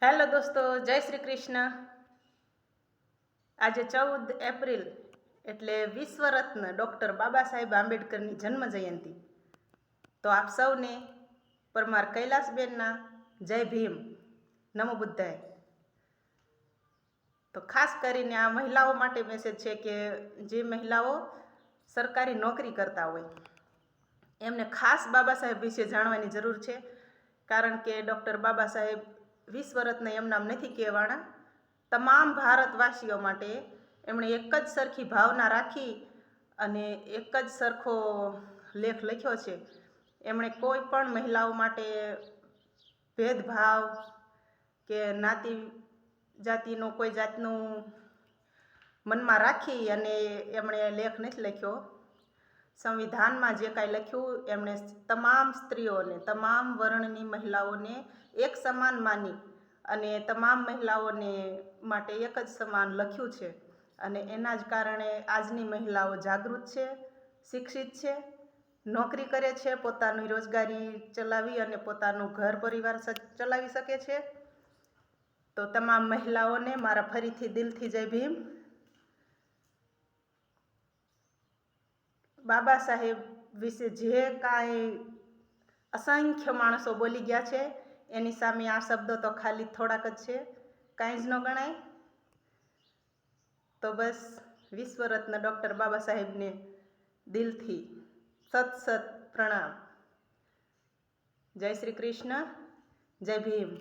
Hello દોસ્તો, જય શ્રી કૃષ્ણ. આજે 14 એપ્રિલ એટલે વિશ્વરત્ન ડૉક્ટર બાબા સાહેબ આંબેડકરની જન્મ જયંતિ. તો આપ સૌને પરમાર કૈલાસબેનના જય ભીમ, નમો બુદ્ધાય. તો ખાસ કરીને આ મહિલાઓ માટે મેસેજ છે કે જે મહિલાઓ સરકારી નોકરી કરતા હોય એમને ખાસ બાબા સાહેબ વિશે જાણવાની જરૂર છે. કારણ કે ડૉક્ટર બાબા સાહેબ વિશ્વરત્ન એમ નામ નથી કહેવાના. તમામ ભારતવાસીઓ માટે એમણે એક જ સરખી ભાવના રાખી અને એક જ સરખો લેખ લખ્યો છે. એમણે કોઈ પણ મહિલાઓ માટે ભેદભાવ કે જ્ઞાતિ જાતિનો કોઈ જાતનું મનમાં રાખી અને એમણે લેખ નથી લખ્યો. સંવિધાનમાં જે કાંઈ લખ્યું એમણે તમામ સ્ત્રીઓને, તમામ વર્ણની મહિલાઓને એક સમાન માની અને તમામ મહિલાઓને માટે એક જ સમાન લખ્યું છે. અને એના જ કારણે આજની મહિલાઓ જાગૃત છે, શિક્ષિત છે, નોકરી કરે છે, પોતાની રોજગારી ચલાવી અને પોતાનું ઘર પરિવાર ચલાવી શકે છે. તો તમામ મહિલાઓને મારા ફરીથી દિલથી જય ભીમ. બાબા સાહેબ વિશે જે કાંઈ અસંખ્ય માણસો બોલી ગયા છે એની સામે આ શબ્દો તો ખાલી થોડાક જ છે, કાંઈ જ ન ગણાય. તો બસ વિશ્વરત્ન ડૉક્ટર બાબા સાહેબને દિલથી સત પ્રણામ. જય શ્રી કૃષ્ણ, જય ભીમ.